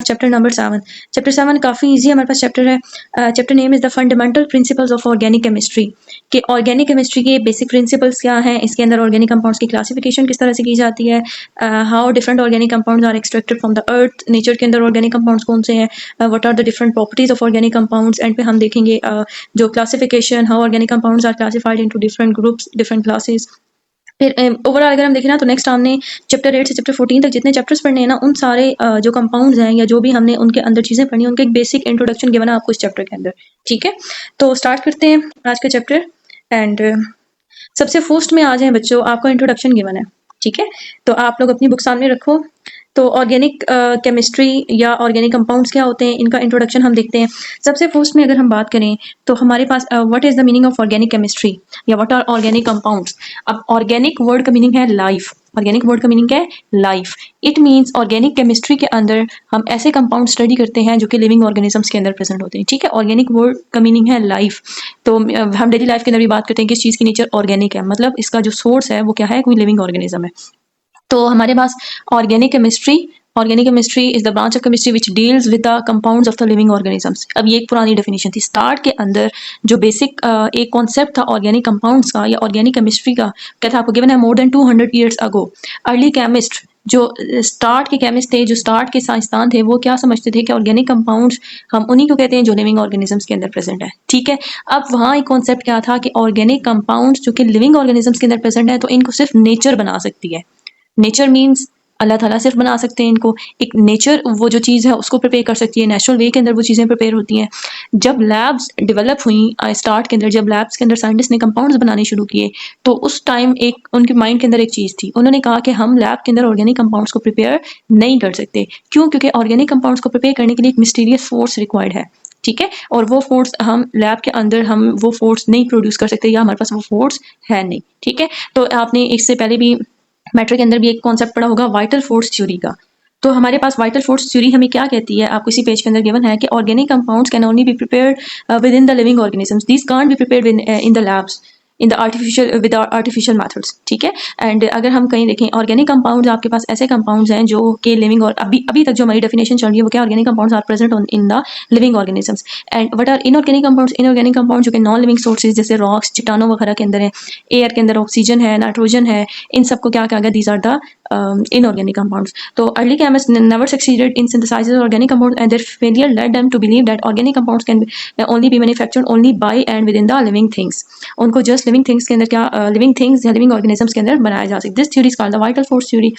Chapter number 7। Chapter 7 काफ़ी easy हमारे पास chapter है। Chapter name is the fundamental principles of organic chemistry, कि organic chemistry के basic principles क्या हैं, इसके अंदर ऑर्गेनिक कंपाउंड्स की क्लासिफिकेशन किस तरह से की जाती है, how different organic compounds are extracted from the earth, nature के अंदर ऑर्गेनिक कंपाउंड्स कौन से हैं, what are the different properties of organic compounds, and पे हम देखेंगे जो classification, how organic compounds are classified into different groups, different classes. फिर ओवरऑल अगर हम देखें ना तो नेक्स्ट हमने चैप्टर 8 से चैप्टर 14 तक जितने चैप्टर्स पढ़ने हैं ना, उन सारे जो कंपाउंड्स हैं या जो भी हमने उनके अंदर चीज़ें पढ़नी है, उनके एक बेसिक इंट्रोडक्शन गिवन है आपको इस चैप्टर के अंदर। ठीक है, तो स्टार्ट करते हैं आज का चैप्टर। एंड सबसे फर्स्ट में आ जाए बच्चों, आपको इंट्रोडक्शन गिवन है। ठीक है, तो आप लोग अपनी बुक सामने रखो। तो ऑर्गेनिक केमिस्ट्री या ऑर्गेनिक कंपाउंड्स क्या होते हैं, इनका इंट्रोडक्शन हम देखते हैं। सबसे फर्स्ट में अगर हम बात करें तो हमारे पास what is the meaning of organic chemistry या व्हाट आर ऑर्गेनिक कंपाउंड्स। अब ऑर्गेनिक वर्ड का मीनिंग है लाइफ। ऑर्गेनिक वर्ड का मीनिंग क्या है? Life. It means organic chemistry के अंदर हम ऐसे कंपाउंड स्टडी करते हैं जो कि लिविंग ऑर्गेनिजम्स के अंदर प्रेजेंट होते हैं। ठीक है, ऑर्गेनिक वर्ड का मीनिंग है लाइफ। तो हम डेली लाइफ के अंदर भी बात करते हैं कि इस चीज़ की नेचर ऑर्गेनिक है, मतलब इसका जो सोर्स है वो क्या है, कोई लिविंग ऑर्गेनिज्म है। तो हमारे पास organic chemistry is the branch of chemistry which deals with the compounds of the living organisms. अब ये एक पुरानी डेफिनेशन थी। स्टार्ट के अंदर जो बेसिक एक कॉन्सेप्ट था ऑर्गेनिक कंपाउंड्स का या ऑर्गेनिक केमिस्ट्री का, क्या था, आपको गिवन है more than 200 years ago. Early chemist जो स्टार्ट के केमिस्ट थे, जो स्टार्ट के साइंसदान थे, वो क्या समझते थे कि ऑर्गेनिक कंपाउंड्स हम उन्हीं को कहते हैं जो लिविंग ऑर्गेनिजम्स के अंदर प्रेजेंट है। ठीक है, अब वहाँ एक कॉन्सेप्ट क्या था कि ऑर्गेनिक कंपाउंड्स जो कि लिविंग ऑर्गेनिजम्स के अंदर प्रेजेंट है, तो इनको सिर्फ नेचर बना सकती है। नेचर मीन्स अल्लाह ताला सिर्फ बना सकते हैं इनको। एक नेचर वो जो चीज़ है उसको प्रिपेयर कर सकती है, नेचुरल वे के अंदर वो चीज़ें प्रिपेयर होती हैं। जब लैब्स डेवलप हुई स्टार्ट के अंदर, जब लैब्स के अंदर साइंटिस्ट ने कंपाउंड्स बनाने शुरू किए, तो उस टाइम एक उनके माइंड के अंदर एक चीज़ थी। उन्होंने कहा कि हम लैब के अंदर ऑर्गेनिक कंपाउंड्स को प्रिपेयर नहीं कर सकते। क्यों? क्योंकि ऑर्गेनिक कंपाउंड्स को प्रिपेयर करने के लिए एक मिस्टीरियस फोर्स रिक्वायर्ड है। ठीक है, और वो फोर्स हम लैब के अंदर हम वो फोर्स नहीं प्रोड्यूस कर सकते, या हमारे पास वो फोर्स है नहीं। ठीक है, तो आपने इससे पहले भी मैट्रिक के अंदर भी एक कॉन्सेप्ट पढ़ा होगा वाइटल फोर्स थ्योरी का। तो हमारे पास वाइटल फोर्स थ्योरी हमें क्या कहती है, आपको इसी पेज के अंदर गिवन है कि organic compounds can only be prepared with in the living organisms, these can't be prepared in the labs in the artificial with artificial methods. ठीक है, एंड अगर हम कहीं देखें ऑर्गेनिक कंपाउंड्स, आपके पास ऐसे कंपाउंड्स हैं जो कि लिविंग, और अभी तक जो हमारी डेफिनेशन चल रही है वो क्या, organic compounds are present in the living organisms. And what are inorganic compounds? Inorganic compound जो कि नॉन लिविंग सोर्सेज जैसे रॉक्स, चट्टानों वगैरह के अंदर है, एयर के अंदर ऑक्सीजन है, नाइट्रोजन है, इन सबको क्या कहा गया, these are the inorganic compounds. So early chemists never succeeded in synthesizing organic compounds, and their failure led them to believe that organic compounds can only be manufactured only by and within the living things. उनको just living things के अंदर क्या living things या living organisms के अंदर बनाया जा सकता है। This theory is called the vital force theory.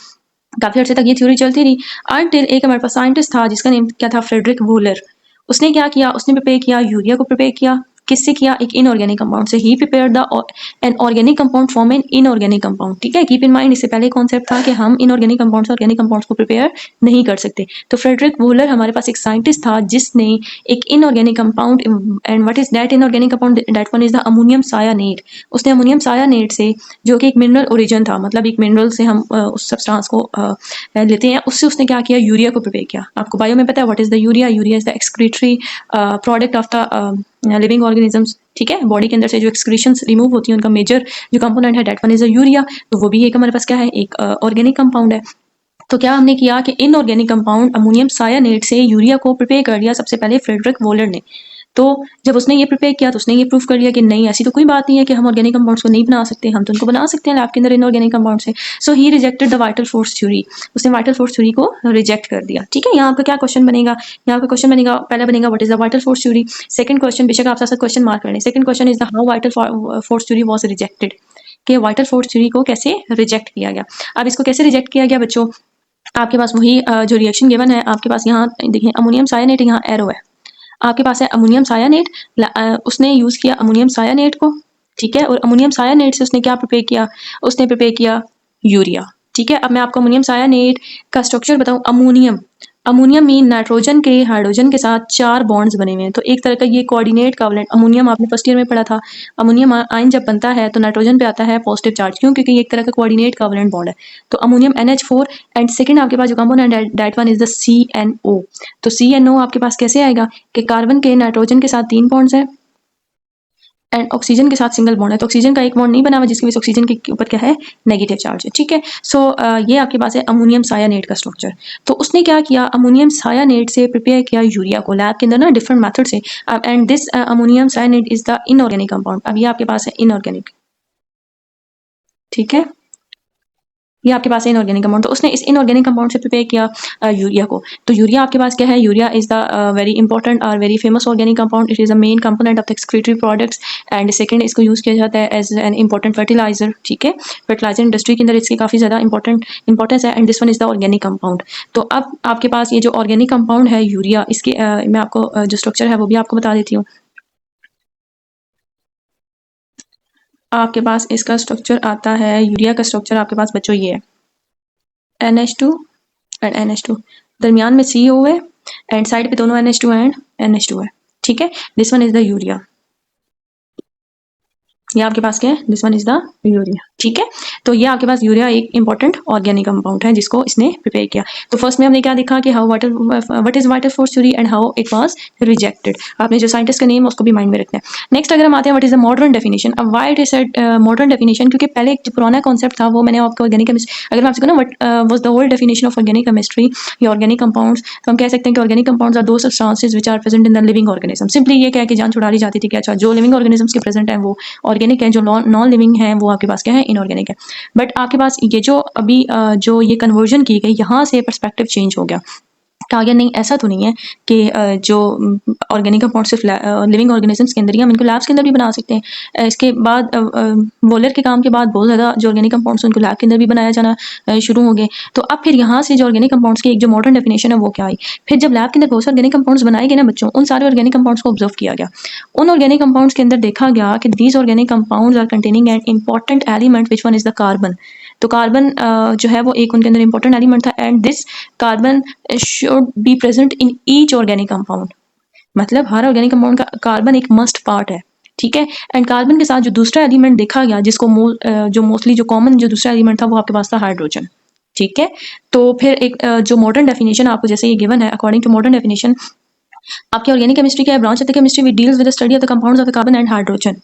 काफी अर्से तक ये थ्योरी चलती रही until एक हमारे पास साइंटिस्ट था जिसका नेम क्या था, फ्रेडरिक वोलर। उसने क्या किया, उसने प्रिपेयर किया यूरिया को, प्रिपेयर किया किससे किया, एक इनऑर्गेनिक कंपाउंड से। He prepare the an organic compound from an inorganic compound. ठीक है, कीप इन माइंड इससे पहले कॉन्सेप्ट था कि हम इनऑर्गेनिक कंपाउंड से ऑर्गेनिक कंपाउंड्स को प्रिपेयर नहीं कर सकते। तो फ्रेडरिक वोलर हमारे पास एक साइंटिस्ट था जिसने एक inorganic compound, and what is that inorganic compound, that one is the ammonium cyanate. उसने अमोनियम सायानेट से, जो कि एक मिनरल ओरिजिन था, मतलब एक मिनरल से हम उस सब्सटेंस को लेते हैं, उससे उसने क्या किया, यूरिया को प्रिपेयर किया। आपको बायो में पता है what is the urea? Urea is the excretory product of the living organisms. ठीक है, बॉडी के अंदर से जो एक्सक्रीशंस रिमूव होती हैं उनका मेजर जो कंपोनेंट है, that one is a urea. तो वो भी एक हमारे पास क्या है, एक ऑर्गेनिक कंपाउंड है। तो क्या हमने किया कि इनऑर्गेनिक कंपाउंड अमोनियम सायानेट से यूरिया को प्रिपेयर कर दिया सबसे पहले फ्रेडरिक वोलर ने। तो जब उसने ये प्रिपेयर किया तो उसने ये प्रूव कर लिया कि नहीं, ऐसी तो कोई बात नहीं है कि हम ऑर्गेनिक कंपाउंड्स को नहीं बना सकते, हम तो उनको बना सकते हैं लैब के अंदर इनऑर्गेनिक कंपाउंड से। So he rejected the vital force theory. उसने वाइटल फोर्स थ्योरी को रिजेक्ट कर दिया। ठीक है, यहाँ आपका क्या क्वेश्चन बनेगा, यहाँ पे क्वेश्चन बनेगा, पहला बनेगा what is the vital force theory. Second question, बेशक आप साथ क्वेश्चन मार्क कर लें, second question is the how vital force theory was rejected, कि वाइटल फोर्स थ्योरी को कैसे रिजेक्ट किया गया। अब इसको कैसे रिजेक्ट किया गया बच्चों, आपके पास वही जो रिएक्शन गिवन है, आपके पास यहाँ देखिए अमोनियम सायानेट, यहाँ एरो है, आपके पास है अमोनियम सायानेट। उसने यूज किया अमोनियम सायानेट को। ठीक है, और अमोनियम सायानेट से उसने क्या प्रिपेयर किया, उसने प्रिपेयर किया यूरिया। ठीक है, अब मैं आपको अमोनियम सायानेट का स्ट्रक्चर बताऊं। अमोनियम मीन नाइट्रोजन के हाइड्रोजन के साथ 4 बॉन्ड्स बने हुए हैं। तो एक तरह का ये कोऑर्डिनेट कोवलेंट अमोनियम, आपने फर्स्ट ईयर में पढ़ा था। अमोनियम आयन जब बनता है तो नाइट्रोजन पे आता है पॉजिटिव चार्ज, क्यों? क्योंकि ये एक तरह का कोऑर्डिनेट कोवलेंट बॉन्ड है। तो अमोनियम NH4, एंड सेकंड आपके पास जो कंपोनेंट है that one is the CNO। तो CNO आपके पास कैसे आएगा कि कार्बन के नाइट्रोजन के साथ 3 बॉन्ड्स हैं, एंड ऑक्सीजन के साथ सिंगल बॉन्ड है, तो ऑक्सीजन का एक बॉन्ड नहीं बना हुआ जिसकी वजह से ऑक्सीजन के ऊपर क्या है, नेगेटिव चार्ज है, ठीक है। सो ये आपके पास है अमोनियम सायानेट का स्ट्रक्चर। तो उसने क्या किया, अमोनियम सायानेट से प्रिपेयर किया यूरिया को लैब के अंदर ना डिफरेंट मेथड से, and this ammonium cyanate is the inorganic compound. अब ये आपके पास है इनऑर्गेनिक, ठीक है, ये आपके पास है इनऑर्गेनिक कंपाउंड। तो उसने इस इनऑर्गेनिक कंपाउंड से प्रिपेयर किया यूरिया को। तो यूरिया आपके पास क्या है, urea is the very important और very famous organic compound. It is a main component of the excretory products and second इसको यूज़ किया जाता है एज एन इंपॉर्टेंट फर्टिलाइजर, ठीक है। फर्टिलाइजर इंडस्ट्री के अंदर इसकी काफ़ी ज़्यादा इंपॉर्टेंस है and this one is the organic compound. तो अब आपके पास ये जो ऑर्गेनिक कंपाउंड है यूरिया, इसके मैं आपको जो स्ट्रक्चर है वो भी आपको बता देती हूँ। आपके पास इसका स्ट्रक्चर आता है, यूरिया का स्ट्रक्चर आपके पास बच्चों ये है, NH2 एंड NH2, दरमियान में CO है एंड साइड पे दोनों NH2 एंड NH2 है, ठीक है। This one is the urea, ये आपके पास क्या है, this one is the urea, ठीक है। तो ये आपके पास यूरिया एक इंपॉर्टेंट ऑर्गेनिक कंपाउंड है जिसको इसने प्रिपेयर किया। तो फर्स्ट में हमने क्या देखा कि how what is water for theory and how it was rejected. आपने जो साइंटिस्ट का नेम है उसको भी माइंड में रखना है। नेक्स्ट अगर हम आते हैं what is the modern definition. अब why it is said modern definition, क्योंकि पहले एक जो पुराना कॉन्सेप्ट था वो मैंने आपको ऑर्गेनिक केमिस्ट्री, अगर मैं आपसे कहूँ what was the old definition of organic chemistry या ऑर्गेनिक कंपाउंड्स, तो हम कह सकते हैं कि organic compounds are those substances which are present in the living organism. Simply ये कह के जान छुड़ा ली जाती थी कि अच्छा जो लिविंग ऑर्गेनिजम्स के प्रेजेंट है वो ऑर्गेनिक है, जो नॉन लिविंग है वो आपके पास क्या है, इनऑर्गेनिक है। बट आपके पास ये जो अभी जो ये कन्वर्जन की गई, यहाँ से पर्सपेक्टिव चेंज हो गया। कहा गया नहीं ऐसा तो नहीं है कि जो ऑर्गेनिक कंपाउंड सिर्फ लिविंग ऑर्गेनिजम्स के अंदर ही, हम इनको लैब्स के अंदर भी बना सकते हैं। इसके बाद वॉलर के काम के बाद बहुत ज़्यादा जो ऑर्गेनिक कंपाउंड्स उनको लैब के अंदर भी बनाया जाना शुरू हो गए। तो अब फिर यहाँ से जो ऑर्गेनिक कंपाउंड्स की एक जो मॉडर्न डेफिनेशन है वो क्या आई, फिर जब लैब के अंदर बहुत से ऑर्गेनिक कंपाउंड्स बनाए गए ना बच्चों, उन सारे ऑर्गेनिक कंपाउंड्स को ऑब्जर्व किया गया। उन ऑर्गेनिक कंपाउंड्स के अंदर देखा गया कि these organic compounds are containing an important element which one is the carbon. तो कार्बन जो है वो एक उनके अंदर इंपॉर्टेंट एलिमेंट था and this carbon should be present in each organic compound. मतलब हर ऑर्गेनिक कंपाउंड का कार्बन एक मस्ट पार्ट है, ठीक है। एंड कार्बन के साथ जो दूसरा एलिमेंट देखा गया जिसको जो मोस्टली जो कॉमन जो दूसरा एलिमेंट था वो आपके पास था हाइड्रोजन, ठीक है। तो फिर एक जो मॉडर्न डेफिनेशन आपको जैसे ये गिवन है, अकॉर्डिंग टू मॉडर्न डेफिनेशन आपकी ऑर्गेनिक केमिस्ट्री क्या है, branch of the chemistry which deals with the study of the compounds of the carbon and hydrogen,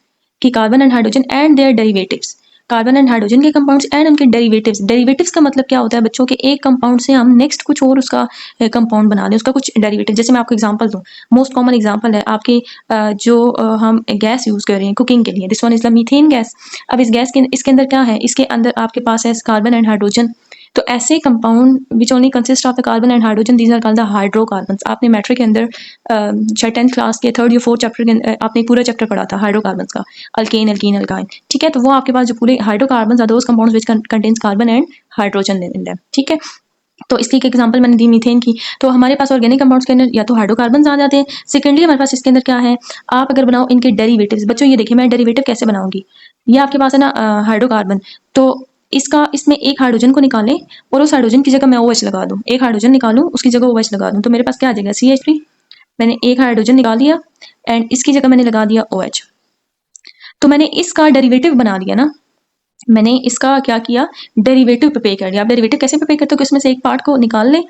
कि carbon and hydrogen and their derivatives, carbon and hydrogen के compounds and उनके derivatives. Derivatives का मतलब क्या होता है बच्चों के, एक कंपाउंड से हम नेक्स्ट कुछ और उसका कंपाउंड बना लें, उसका कुछ डेरिवेटिव। जैसे मैं आपको एग्जांपल दूं, मोस्ट कॉमन एग्जांपल है आपके जो हम गैस यूज कर रहे हैं कुकिंग के लिए, this one is the methane gas. अब इस गैस के इसके अंदर क्या है, इसके अंदर आपके पास है कार्बन एंड हाइड्रोजन। तो ऐसे compound which only consist of the carbon and hydrogen, these are called the hydrocarbons. आपने मैट्रिक के अंदर शायद 10th क्लास के 3rd या 4th चैप्टर के आपने पूरा चैप्टर पढ़ा था हाइड्रोकार्बन्स का, अल्केन एल्कीन अल्काइन, ठीक है। तो वो आपके पास जो पूरे hydrocarbons are those compounds which contains carbon and hydrogen in them, ठीक है। तो इसकी एक एग्जांपल मैंने दी मीथेन की। तो हमारे पास ऑर्गेनिक कंपाउंड्स के अंदर या तो हाइड्रोकार्बन्स आ जाते हैं, सेकेंडली हमारे पास इसके अंदर क्या है, आप अगर बनाओ इनके डेरिवेटिव्स। बच्चों ये देखिए मैं डेरिवेटिव कैसे बनाऊंगी, ये आपके पास है ना हाइड्रोकार्बन, तो इसका इसमें एक हाइड्रोजन को निकालें और उस हाइड्रोजन की जगह मैं OH लगा दूं, एक हाइड्रोजन निकालूं उसकी जगह OH लगा दूं, तो मेरे पास क्या आ जाएगा CH3। मैंने एक हाइड्रोजन निकाल दिया एंड इसकी जगह मैंने लगा दिया OH, तो मैंने इसका डेरिवेटिव बना लिया ना, मैंने इसका क्या किया, डेरिवेटिव प्रिपेयर कर लिया। आप डेरिवेटिव कैसे प्रिपेयर करते हो कि उसमें से एक पार्ट को निकाल लें,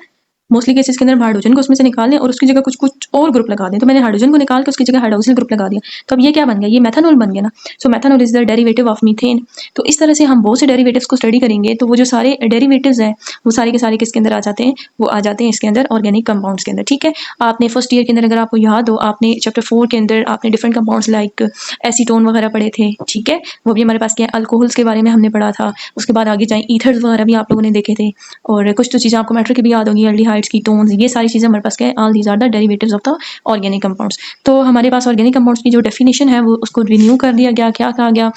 मोस्टली केसेस के अंदर हाइड्रोजन को उसमें से निकाल लें और उसकी जगह कुछ और ग्रुप लगा दें। तो मैंने हाइड्रोजन को निकाल के उसकी जगह हाइड्रोक्सिल ग्रुप लगा दिया, तो अब ये क्या बन गया, ये मेथनॉल बन गया ना। So methanol is the derivative of methane. तो इस तरह से हम बहुत से डेरिवेटिव्स को स्टडी करेंगे, तो वो जो सारे डेरिवेटिव्स हैं वो सारे के सारे किसके अंदर आ जाते हैं, वो आ जाते हैं इसके अंदर ऑर्गेनिक कंपाउंड्स के अंदर, ठीक है। आपने फर्स्ट ईयर के अंदर अगर आपको याद हो, आपने चैप्टर 4 के अंदर आपने डिफरेंट कंपाउंड्स लाइक एसीटोन वगैरह पढ़े थे, ठीक है। वो भी हमारे पास क्या है, अल्कोहल्स के बारे में हमने पढ़ा था। उसके बाद आगे जाए ईथर्स वगैरह भी आप लोगों ने देखे थे, और कुछ तो चीज़ें आपको मैट्रिक की भी याद होगी, एल्डिहाइड्स कीटोन्स, ये सारी चीज़ें हमारे पास क्या है, all these are the derivatives of the organic compounds. तो हमारे पास ऑर्गेनिक कंपाउंड्स की जो डेफिनेशन है वो उसको रिन्यू कर दिया गया। क्या कहा गया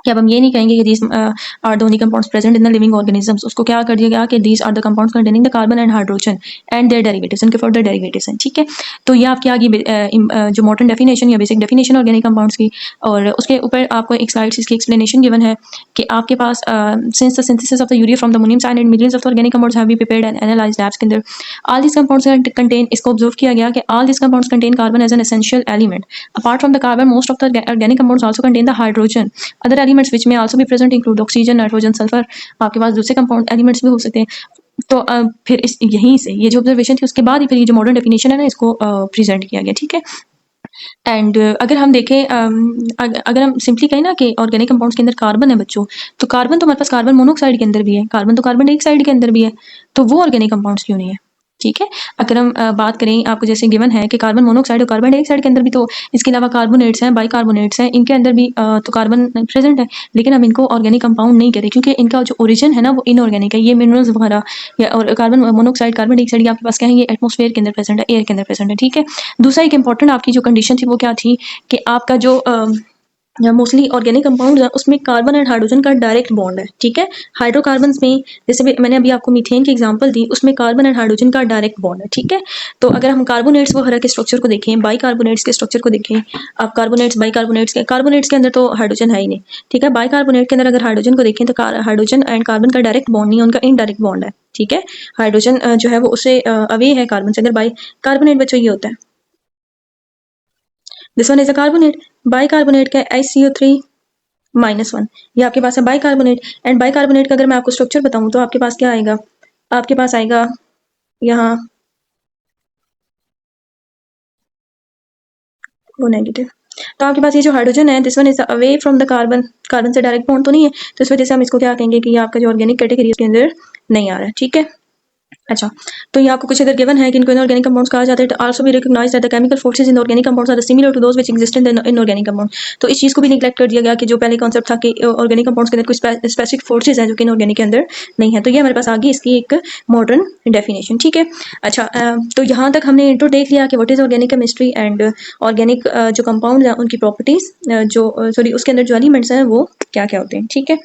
कि अब हम ये नहीं कहेंगे कि these are the only compounds present in the living organisms, उसको क्या कर दिया गया कि these are the compounds containing the carbon and hydrogen and their derivatives, इनके further derivatives हैं, ठीक है। तो ये आपकी आ गई जो मॉडर्न डेफिनेशन या बेसिक डेफिनेशन ऑर्गेनिक कंपाउंड्स की, और उसके ऊपर आपको एक स्लाइड इसकी एक्सप्लेनेशन गिवन है कि आपके पास since the synthesis of the urea from the ammonium cyanide, millions of the organic compounds have been prepared and analyzed labs के अंदर, all these compounds contain, इसको ऑब्जर्व किया गया कि all these compounds contain carbon as an essential element. Apart from the carbon, most of the organic compounds also contain the hydrogen. Other elements which may also be present include oxygen, nitrogen, sulfur. आपके पास दूसरे compound elements भी हो सकते हैं। तो फिर यहीं से ये जो ऑब्जर्वेशन थी उसके बाद ही फिर ये जो मॉडर्न डेफिनेशन है ना इसको प्रेजेंट किया गया, ठीक है। एंड अगर हम देखें अगर हम सिंपली कहें ना कि ऑर्गेनिक कंपाउंड्स के अंदर कार्बन है बच्चों, तो कार्बन तो हमारे पास कार्बन मोनोऑक्साइड के अंदर भी है, कार्बन तो कार्बन डाइऑक्साइड के अंदर भी है, तो वो ऑर्गेनिक कंपाउंड्स क्यों नहीं है? ठीक है। अगर हम बात करें, आपको जैसे गिवन है कि कार्बन मोनोऑक्साइड और कार्बन डाइऑक्साइड के अंदर भी, तो इसके अलावा कार्बोनेट्स हैं, बाइकार्बोनेट्स हैं, इनके अंदर भी तो कार्बन प्रेजेंट है, लेकिन हम इनको ऑर्गेनिक कंपाउंड नहीं कहते क्योंकि इनका जो ओरिजिन है ना वो इनऑर्गेनिक है। ये मिनरल्स वगैरह या और कार्बन मोनोऑक्साइड कार्बन डाइऑक्साइड ये आपके पास क्या है, ये एटमॉस्फेयर के अंदर प्रेजेंट है, एयर के अंदर प्रेजेंट है। ठीक है। दूसरा एक इंपॉर्टेंट आपकी जो कंडीशन थी वो क्या थी कि आपका जो मोस्टली ऑर्गेनिक कंपाउंड है उसमें कार्बन एंड हाइड्रोजन का डायरेक्ट बॉन्ड है। ठीक है। हाइड्रोकार्बन्स में जैसे भी मैंने अभी आपको मीथेन की एग्जांपल दी, उसमें कार्बन एंड हाइड्रोजन का डायरेक्ट बॉन्ड है। ठीक है। तो अगर हम कार्बोनेट्स वगैरह के स्ट्रक्चर को देखें, बाइकार्बोनेट्स के स्ट्रक्चर को देखें, आप कार्बोनेट्स के अंदर तो हाइड्रोजन है ही नहीं। ठीक है। बाइकार्बोनेट के अंदर अगर हाइड्रोजन को देखें तो हाइड्रोजन एंड कार्बन का डायरेक्ट बॉन्ड नहीं है, उनका इनडायरेक्ट बॉन्ड है। ठीक है। हाइड्रोजन जो है वो उससे अवे है कार्बन से। अगर बाइकार्बोनेट बच्चों ये होता है, this one is a carbonate, bicarbonate का HCO3-1, ये आपके पास है बाइकार्बोनेट। एंड बाइकार्बोनेट का अगर मैं आपको स्ट्रक्चर बताऊं तो आपके पास क्या आएगा, आपके पास आएगा यहाँ वो नेगेटिव। तो आपके पास ये जो हाइड्रोजन है, this one is away from the carbon, carbon से डायरेक्ट बॉन्ड तो नहीं है, तो इस वजह से हम इसको क्या कहेंगे कि ये आपका जो ऑर्गेनिक कैटेगरी के अंदर नहीं आ रहा है। ठीक है। अच्छा, तो ये आपको कुछ इधर गिवन है कि इनको इनऑर्गेनिक कंपाउंड्स कहा जाता है। तो आल्सो भी recognise that the chemical forces in organic compounds are similar to those which exist in the inorganic compound. तो इस चीज को भी निगलेक्ट कर दिया गया कि जो पहले कॉन्सेप्ट था कि ऑर्गेनिक कंपाउंड्स के अंदर कुछ स्पेसिफिक फोर्सेस हैं जो कि इनऑर्गेनिक के अंदर नहीं है। तो ये हमारे पास आ गई इसकी एक मॉडर्न डेफिनेशन। ठीक है। अच्छा, तो यहाँ तक हमने इंट्रो देख लिया कि what is organic chemistry and organic जो कंपाउंड हैं उनकी प्रॉपर्टीज, जो सॉरी उसके अंदर जो एलिमेंट्स हैं वो क्या क्या होते हैं। ठीक है।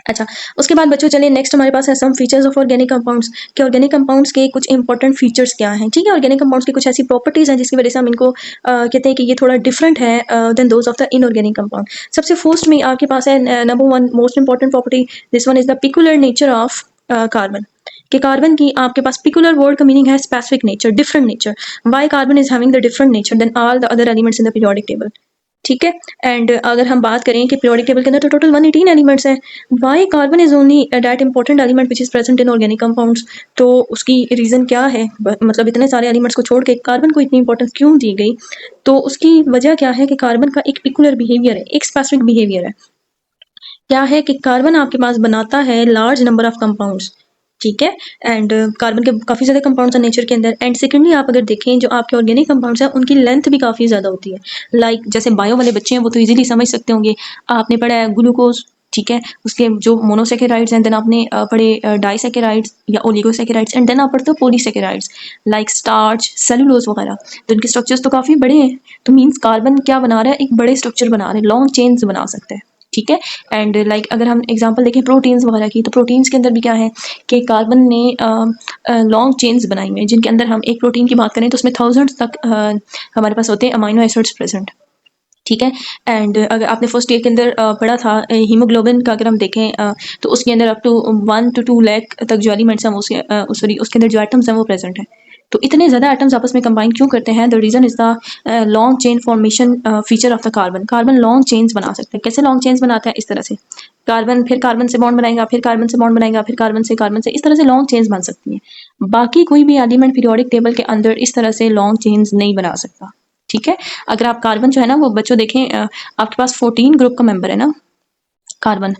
अच्छा, उसके बाद बच्चों चलिए नेक्स्ट हमारे पास है some features of organic compounds, कि ऑर्गेनिक कंपाउंड्स के कुछ इंपॉर्टेंट फीचर्स क्या हैं। ठीक है। ऑर्गेनिक कंपाउंड्स की कुछ ऐसी प्रॉपर्टीज हैं जिसकी वजह से हम इनको कहते हैं कि ये थोड़ा डिफरेंट है than those of the inorganic compound. सबसे फर्स्ट में आपके पास है number one most important property, this one is the peculiar nature of carbon. कि कार्बन की आपके पास पिकुलर वर्ड का मीनिंग है specific nature, different nature. Why carbon is having the different nature than all the other elements in the periodic table. ठीक है। And अगर हम बात करें कि पीरियोडिक टेबल के अंदर तो टोटल 118 एलिमेंट्स हैं, why carbon is only that important element which is present in organic compounds. तो उसकी रीजन क्या है, मतलब इतने सारे एलिमेंट्स को छोड़ के कार्बन को इतनी इंपॉर्टेंस क्यों दी गई? तो उसकी वजह क्या है कि कार्बन का एक पिकुलर बिहेवियर है, एक स्पेसिफिक बिहेवियर है। क्या है कि कार्बन आपके पास बनाता है लार्ज नंबर ऑफ कंपाउंड्स। ठीक है। एंड कार्बन के काफ़ी ज़्यादा कंपाउंड्स हैं नेचर के अंदर। एंड सेकेंडली आप अगर देखें जो आपके ऑर्गेनिक कंपाउंड्स हैं उनकी लेंथ भी काफ़ी ज़्यादा होती है। लाइक जैसे बायो वाले बच्चे हैं वो तो इजीली समझ सकते होंगे, आपने पढ़ा है ग्लूकोज। ठीक है। उसके जो मोनोसेकेराइड्स हैं, देन आपने पढ़े डाइसेकेराइड्स या ओलिगोसेकेराइड्स, एंड देन आप पढ़ते हो पॉलीसेकेराइड्स लाइक स्टार्च, सेलुलोज वगैरह। तो इनके स्ट्रक्चर्स तो काफ़ी बड़े हैं। तो मीन्स कार्बन क्या बना रहा है, एक बड़े स्ट्रक्चर बना रहा है, लॉन्ग चेन्स बना सकते हैं। ठीक है। एंड लाइक अगर हम एग्जांपल देखें प्रोटीन्स वगैरह की, तो प्रोटीन्स के अंदर भी क्या है कि कार्बन ने लॉन्ग चेन्स बनाई हुई हैं, जिनके अंदर हम एक प्रोटीन की बात करें तो उसमें थाउजेंड्स तक हमारे पास होते हैं अमाइनो एसिड्स प्रेजेंट। ठीक है। एंड अगर आपने फर्स्ट ईयर के अंदर पढ़ा था हीमोग्लोबिन का, अगर हम देखें तो उसके अंदर अप टू 1 to 2 लाख तक जो एलिमेंट्स हैं सॉरी उसके अंदर जो एटम्स हैं वो प्रेजेंट हैं। तो इतने ज़्यादा एटम्स आपस में कंबाइन क्यों करते हैं? The reason is the long chain formation feature of the carbon. Carbon long chains बना सकता है। कैसे लॉन्ग चेन्स बनाता है? इस तरह से कार्बन फिर कार्बन से बॉन्ड बनाएगा, फिर कार्बन से बॉन्ड बनाएगा, फिर कार्बन से, इस तरह से लॉन्ग चेन्स बन सकती हैं। बाकी कोई भी एलिमेंट पीरियोडिक टेबल के अंदर इस तरह से लॉन्ग चेन्स नहीं बना सकता। ठीक है। अगर आप कार्बन जो है ना वो बच्चों देखें, आपके पास 14 ग्रुप का मेंबर है ना कार्बन,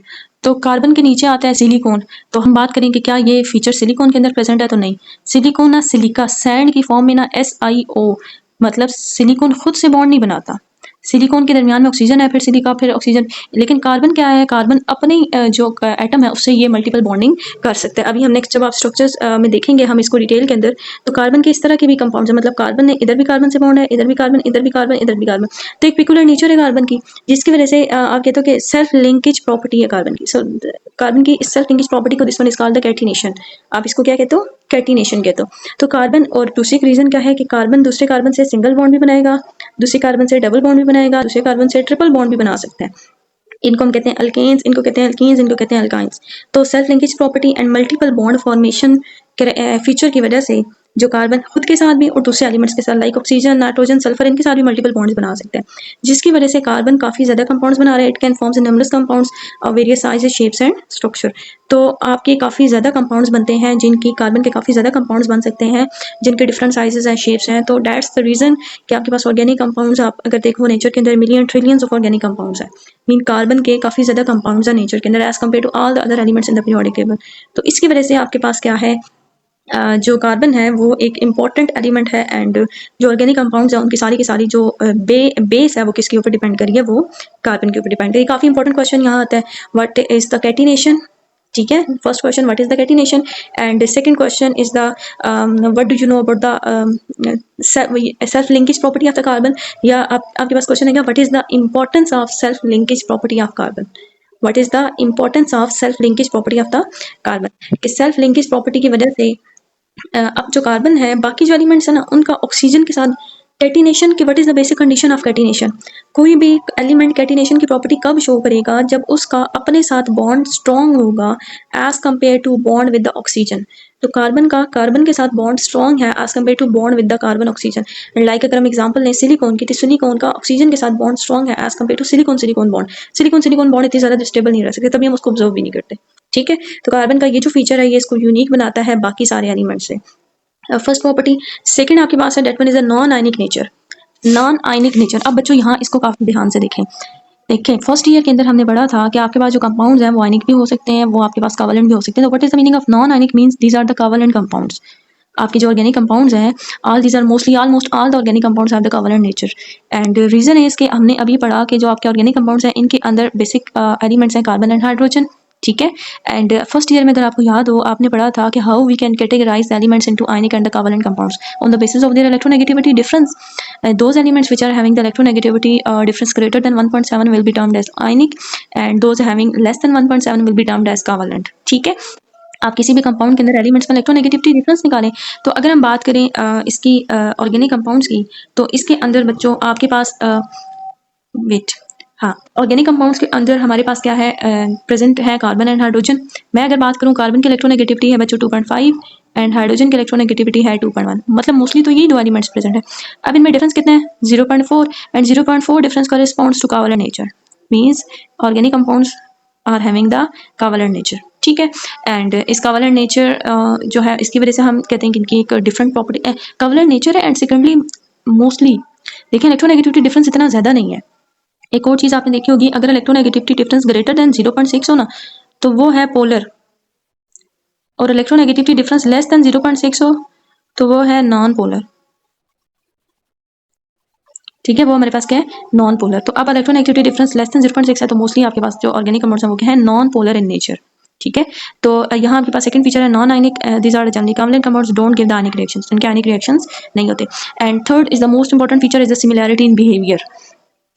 तो कार्बन के नीचे आता है सिलिकॉन। तो हम बात करें कि क्या ये फीचर सिलिकॉन के अंदर प्रेजेंट है? तो नहीं। सिलिकॉन ना सिलिका सैंड की फॉर्म में ना SiO, मतलब सिलिकॉन खुद से बॉन्ड नहीं बनाता। सिलिकॉन के दरमियान में ऑक्सीजन है, फिर सिलिका, फिर ऑक्सीजन। लेकिन कार्बन क्या है, कार्बन अपने जो एटम है उससे ये मल्टीपल बॉन्डिंग कर सकता है। अभी हम नेक्स्ट जब आप स्ट्रक्चर्स में देखेंगे हम इसको डिटेल के अंदर, तो कार्बन के इस तरह के भी कंपाउंड्स है, मतलब कार्बन ने इधर भी कार्बन से बॉन्ड है, इधर भी कार्बन, इधर भी कार्बन, इधर भी कार्बन। तो एक पिकुलर नेचर है कार्बन की, जिसकी वजह से आप कहते हो कि सेल्फ लिंकेज प्रॉपर्टी है कार्बन की। सो कार्बन की इस सेल्फ लिंकेज प्रॉपर्टी को this one is called the catenation. आप इसको क्या कहते हो? कैटिनेशन कहते हो। तो कार्बन, और दूसरी रीजन क्या है कि कार्बन दूसरे कार्बन से सिंगल बॉन्ड भी बनाएगा, दूसरे कार्बन से डबल बॉन्ड भी बनाएगा, दूसरे कार्बन से ट्रिपल बॉन्ड भी बना सकते हैं। इनको हम कहते हैं अल्केन्स, इनको कहते हैं अल्कीन्स, इनको कहते हैं अल्काइंस। तो self linkage property and multiple bond formation feature की वजह से जो कार्बन खुद के साथ भी और दूसरे एलिमेंट्स के साथ लाइक ऑक्सीजन, नाइट्रोजन, सल्फर, इनके साथ भी मल्टीपल बॉन्ड्स बना सकते हैं, जिसकी वजह से कार्बन काफ़ी ज़्यादा कंपाउंड्स बना रहा है। It can forms numberless compounds of various sizes, shapes and structure. तो आपके काफ़ी ज़्यादा कंपाउंड्स बनते हैं, जिनकी कार्बन के काफ़ी ज़्यादा कंपाउंड्स बन सकते हैं, जिनके डिफरेंट साइजेस एंड शेप्स हैं। तो दैट्स द रीज़न कि आपके पास ऑर्गेनिक कंपाउंड्स, आप अगर देखो नेचर के अंदर million trillions of organic compounds हैं। मीन कार्बन के काफ़ी ज़्यादा कंपाउंड्स हैं नेचर के अंदर as compare to all the other elements in the periodic table. तो इसकी वजह से आपके पास क्या है, जो कार्बन है वो एक इम्पॉर्टेंट एलिमेंट है, एंड जो ऑर्गेनिक कंपाउंड्स हैं उनकी सारी की सारी जो बेस है वो किसके ऊपर डिपेंड करी है, वो कार्बन के ऊपर डिपेंड करी। काफ़ी इंपॉर्टेंट क्वेश्चन यहाँ आता है, व्हाट इज द कैटिनेशन। ठीक है, first question what is the catenation, and second question is the what do you know about the self linkage property of the carbon, या आपके पास क्वेश्चन है क्या, what is the importance of self linkage property of carbon. What is the importance of self linkage property of the carbon, कि self linkage property की वजह से अब जो कार्बन है, बाकी जो एलिमेंट्स है ना, उनका ऑक्सीजन के साथ कैटिनेशन की, what is the basic condition of catenation. कोई भी एलिमेंट कैटिनेशन की प्रॉपर्टी कब शो करेगा, जब उसका अपने साथ बॉन्ड स्ट्रॉन्ग होगा as compare to bond with the oxygen. तो कार्बन का कार्बन के साथ बॉन्ड स्ट्रॉन्ग है as compare to bond with the carbon oxygen. Like अगर हम एग्जांपल लें सिलिकॉन की, तो सिलिकॉन का ऑक्सीजन के साथ बॉन्ड स्ट्रॉन्ग है as compare to silicon silicon bond. Silicon bond इतनी ज़्यादा स्टेबल नहीं रह सकते, तभी हम उसको ऑब्जर्व भी नहीं करते। ठीक है, तो कार्बन का ये जो फीचर है ये इसको यूनिक बनाता है बाकी सारे एलिमेंट से। First property. सेकंड आपके पास है that one is a non ionic nature. Non ionic nature, अब बच्चों यहाँ इसको काफी ध्यान से देखें फर्स्ट ईयर के अंदर हमने पढ़ा था कि आपके पास जो कंपाउंड्स हैं वो आयनिक भी हो सकते हैं, वो आपके पास कोवलेंट भी हो सकते हैं। तो what is the meaning of non ionic, means these are the covalent compounds. आपके जो ऑर्गेनिक कंपाउंड्स हैं, all these are mostly almost all the organic compounds have the covalent nature. And reason है इसके, हमने अभी पढ़ा कि जो आपके ऑर्गेनिक कंपाउंड्स हैं इनके अंदर बेसिक एलिमेंट्स हैं कार्बन एंड हाइड्रोजन। ठीक है, एंड फर्स्ट ईयर में अगर आपको याद हो, आपने पढ़ा था कि how we can categorise the elements into ionic and the covalent compounds on the basis of their electronegativity difference. Those elements which are having the electronegativity difference greater than 1.7 will be termed as ionic, and those having less than 1.7 will be termed as covalent. ठीक है, आप किसी भी compound के अंदर elements में electronegativity difference निकालें। तो अगर हम बात करें इसकी ऑर्गेनिक कंपाउंड्स की, तो इसके अंदर बच्चों आपके पास वेट, हाँ, ऑर्गेनिक कंपाउंड्स के अंदर हमारे पास क्या है, प्रेजेंट है कार्बन एंड हाइड्रोजन। मैं अगर बात करूँ, कार्बन की इलेक्ट्रोनेगेटिविटी है बच्चों 2.5 एंड हाइड्रोजन की इलेक्ट्रोनेगेटिविटी है 2.1। मतलब मोस्टली तो यही दो एलिमेंट्स प्रेजेंट है। अब इनमें डिफरेंस कितने हैं, 0.4, and 0.4 difference corresponds to covalent nature, means organic compounds are having the covalent nature. ठीक है, एंड इस कोवलेंट नेचर जो है, इसकी वजह से हम कहते हैं कि इनकी एक डिफरेंट प्रॉपर्टी कोवलेंट नेचर है। एंड सेकेंडली मोस्टली देखिए इलेक्ट्रोनेगेटिविटी डिफरेंस इतना ज़्यादा नहीं है। एक और चीज़ आपने देखी होगी, अगर इलेक्ट्रोनेगेटिविटी डिफरेंस ग्रेटर देन 0.6 हो ना, तो वो है पोलर, और इलेक्ट्रोनेगेटिविटी डिफरेंस लेस देन 0.6 हो तो वो है नॉन पोलर। ठीक है, वो हमारे पास क्या है, नॉन पोलर। तो अब इलेक्ट्रोनेगेटिविटी डिफरेंस लेस देन 0.6 है, तो मोस्टली आपके पास जो ऑर्गेनिक कंपाउंड्स हैं वो क्या है, नॉन पोलर इन नेचर। ठीक है, तो यहाँ आपके पास सेकंड फीचर है non ionic, these are generally covalent compounds don't give the ionic reactions, इनके आयनिक रिएक्शंस नहीं होते। And third is the most important feature is the similarity in behaviour.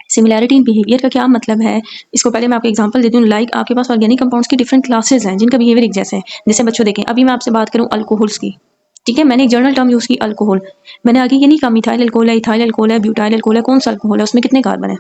Similarity in behaviour का क्या मतलब है, इसको पहले मैं आपको एग्जांपल देती हूँ। लाइक आपके पास ऑर्गेनिक कंपाउंड्स की डिफरेंट क्लासेस हैं जिनका बिहेवियर एक जैसे है। जैसे बच्चों देखें, अभी मैं आपसे बात करूँ अल्कोहल्स की, ठीक है, मैंने एक जर्नल टर्म यूज़ की अल्कोहल। मैंने आगे ये नहीं कहा मिथाइल अल्कोहल है, इथाइल अल्कोहल है, ब्यूटाइल अल्कोहल है, कौन सा अल्कोहल है, उसमें कितने कार्बन है।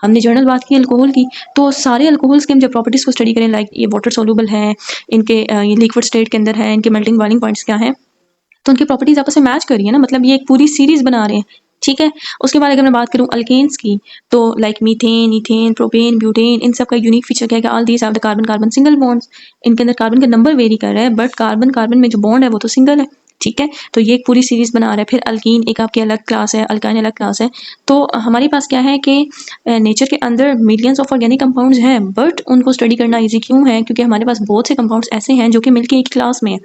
हमने जर्नल बात की अल्कोहल की, तो सारे अल्कोहल्स के हम जब प्रॉपर्टीज़ को स्टडी करें, लाइक ये वाटर सोल्यूबल है, इनके ये लिक्विड स्टेट के अंदर है, इनके मेल्टिंग बॉइलिंग पॉइंट्स क्या है, तो उनकी प्रॉपर्टीज आपस में मैच करिए ना, मतलब ये एक पूरी सीरीज बना रहे हैं। ठीक है, उसके बाद अगर मैं बात करूँ अल्केन्स की, तो like methane, ethane, propane, butane, इन सब का यूनिक फीचर क्या है कि all these have the carbon carbon single bonds. इनके अंदर कार्बन का नंबर वेरी कर रहा है, बट कार्बन कार्बन में जो बॉन्ड है वो तो सिंगल है। ठीक है, तो ये एक पूरी सीरीज बना रहा है। फिर अल्कीन एक आपकी अलग क्लास है, अल्काइन अलग क्लास है। तो हमारे पास क्या है कि नेचर के अंदर मिलियंस ऑफ ऑर्गेनिक कंपाउंड्स हैं, बट उनको स्टडी करना इजी क्यों है, क्योंकि हमारे पास बहुत से कंपाउंड्स ऐसे हैं जो कि मिलके एक क्लास में है।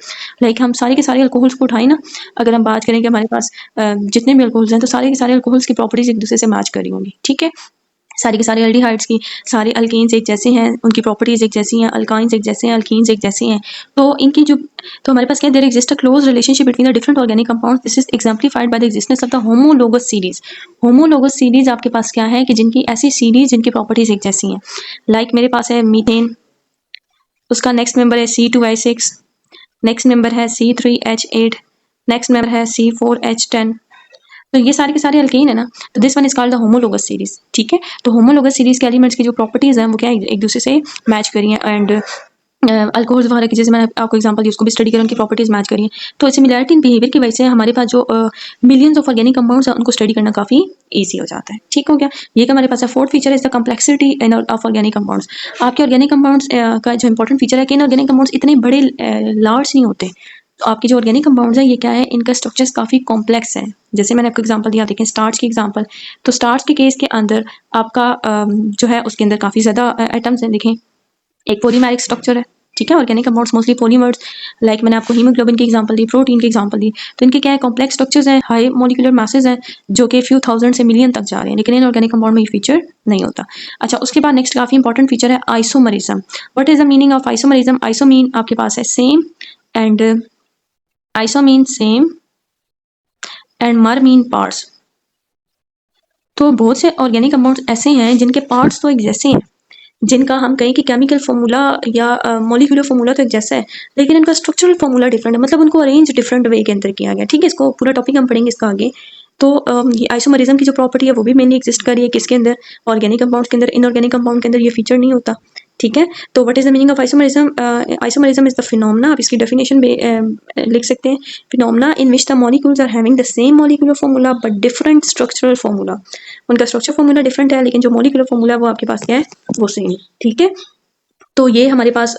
लाइक हम सारे के सारे अल्कोहल्स को उठाए ना, अगर हम बात करें कि हमारे पास जितने भी अल्कोहल्स हैं, तो सारे के सारे अल्कोहल्स की प्रॉपर्टीज एक दूसरे से मैच करी होंगी। ठीक है, सारी के सारे एल्डिहाइड्स की, सारे अल्केन्स एक जैसे हैं, उनकी प्रॉपर्टीज एक जैसी हैं, अल्काइंस एक जैसे हैं, अल्कीन्स एक जैसे हैं। तो इनकी जो, तो हमारे पास क्या है, there exist a close relationship between the different organic compounds. This is exemplified by the existence of the homologous series. Homologous series आपके पास क्या है कि जिनकी ऐसी सीरीज जिनकी प्रॉपर्टीज एक जैसी हैं। लाइक मेरे पास है मीथेन, उसका नेक्स्ट मेंबर है C2H6, नेक्स्ट मेंबर है C3H8, नेक्स्ट मेंबर है C4H10। तो ये सारे के सारे अल्केन है ना, तो this one is called the homologous series. ठीक है, तो होमोलोगस सीरीज के एलिमेंट्स की जो प्रॉपर्टीज हैं वो क्या है, एक दूसरे से मैच करी हैं। एंड अल्कोहल्स वगैरह की, जैसे मैंने आपको एग्जांपल दी, उसको भी स्टडी करें, उनकी प्रॉपर्टीज मैच करिए। तो सिमिलैरिटी इन बिहेवियर की वजह से हमारे पास जो मिलियंस ऑफ ऑर्गेनिक कंपाउंड्स हैं उनको स्टडी करना काफ़ी ईजी हो जाता है। ठीक हो गया, ये का हमारे पास है। Fourth feature is the complexity in of organic compounds. आपके ऑर्गेनिक कंपाउंड्स का जो इंपॉर्टेंट फीचर है कि इन ऑर्गेनिक कंपाउंड्स इतने बड़े लार्ज नहीं होते। तो आपके जो ऑर्गेनिक कंपाउंड्स हैं ये क्या है, इनका स्ट्रक्चर्स काफ़ी कॉम्प्लेक्स हैं। जैसे मैंने आपको एग्जांपल दिया, देखें स्टार्च की एग्जांपल, तो स्टार्च के केस के अंदर आपका जो है उसके अंदर काफ़ी ज़्यादा एटम्स हैं। देखें एक पॉलीमेरिक स्ट्रक्चर है, ठीक है। Organic compounds mostly polymers, like मैंने आपको हीमोग्लोबिन की एग्जांपल दी, प्रोटीन की एग्जांपल दी। तो इनके क्या है, कॉम्प्लेक्स स्ट्रक्चर्स हैं, हाई मॉलिक्यूलर मासेस हैं जो कि फ्यू थाउजेंड से मिलियन तक जा रहे हैं, लेकिन इन ऑर्गेनिक कंपाउंड में ये फीचर नहीं होता। अच्छा, उसके बाद नेक्स्ट काफ़ी इंपॉर्टेंट फीचर है isomerism. What is the meaning of isomerism? Iso mean आपके पास है same, and iso mean same, and मर मीन पार्ट्स। तो बहुत से ऑर्गेनिक कंपाउंड्स ऐसे हैं जिनके पार्ट्स तो एक जैसे हैं, जिनका हम कहें कि केमिकल फार्मूला या मॉलिक्यूलर फार्मूला तो एक जैसा है, लेकिन इनका स्ट्रक्चरल फार्मूला डिफरेंट है, मतलब उनको अरेंज डिफरेंट वे के अंदर किया गया। ठीक है, इसको पूरा टॉपिक हम पढ़ेंगे इसका आगे। तो ये आइसोमरिज्म की जो प्रॉपर्टी है वो भी मेनली एग्जिस्ट कर रही है किसके अंदर, ऑर्गेनिक कंपाउंड्स के अंदर। इनऑर्गेनिक कंपाउंड के अंदर ये फीचर नहीं होता। ठीक है, तो what is the meaning of isomerism? Isomerism is the phenomena, आप इसकी डेफिनेशन लिख सकते हैं, phenomena in which the molecules are having the same molecular formula but different structural formula. उनका स्ट्रक्चर फार्मूला डिफरेंट है, लेकिन जो मॉलिक्यूलर फार्मूला है वो आपके पास क्या है, वो सेम है। ठीक है, तो ये हमारे पास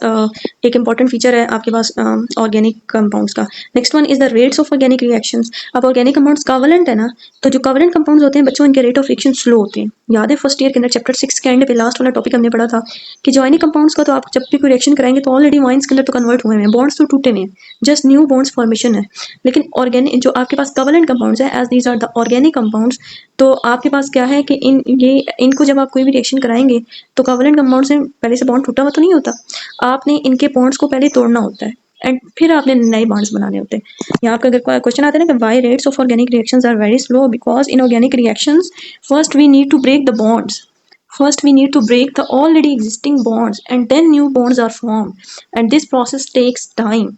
एक इंपॉर्टेंट फीचर है आपके पास ऑर्गेनिक कंपाउंड्स का। Next one is the rates of organic reactions. अब ऑर्गेनिक कंपाउंड्स कवलेंट है ना, तो जो कवलेंट कंपाउंड्स होते हैं बच्चों, इनके रेट ऑफ रिएक्शन स्लो होते हैं। याद है फर्स्ट ईयर के अंदर चैप्टर 6 के एंड पे लास्ट वाला टॉपिक हमने पढ़ा था कि जो ऑर्गेनिक कंपाउंड्स का तो आप जब भी कोई रिएक्शन कराएंगे तो ऑलरेडी वाइन्स के अंदर तो कन्वर्ट हुए हैं, बॉन्ड्स तो टूटे नहीं, जस्ट न्यू बॉन्ड्स फॉर्मेशन है। लेकिन ऑर्गेनिक जो आपके पास कवलेंट कंपाउंड्स है, as these are the organic compounds, तो आपके पास क्या है कि इनको जब आप कोई भी रिएक्शन कराएंगे तो कवलेंट कंपाउंड से पहले से बॉन्ड टूटा हुआ तो नहीं होता, आपने इनके बॉन्ड्स को पहले तोड़ना होता है एंड फिर आपने नए बॉन्ड्स बनाने होते हैं। यहाँ पे अगर क्वेश्चन आता है ना कि why rates of organic reactions are very slow, because in organic reactions first we need to break the bonds, first we need to break the already existing bonds and then new bonds are formed and this process takes time।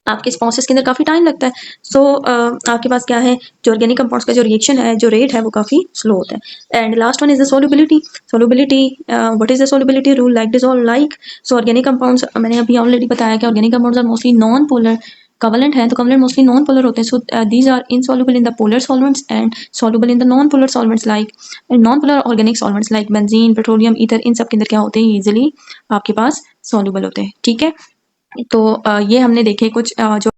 आपके इस process के अंदर काफ़ी time लगता है। सो आपके पास क्या है, जो ऑर्गेनिक कंपाउंड्स का जो रिएक्शन है, जो रेट है, वो काफ़ी स्लो होता है। And last one is the solubility. Solubility, what is the solubility rule? Like dissolve like. So organic compounds, मैंने अभी ऑलरेडी बताया कि organic compounds are mostly non polar, covalent है तो कवलेंट मोस्टली नॉन पोलर होते हैं। So these are insoluble in the polar solvents and soluble in the non polar solvents like non polar organic solvents like benzene, petroleum, ether, इन सब के अंदर क्या होते हैं, ईजिली आपके पास सॉल्युबल होते हैं। ठीक है, तो ये हमने देखे कुछ जो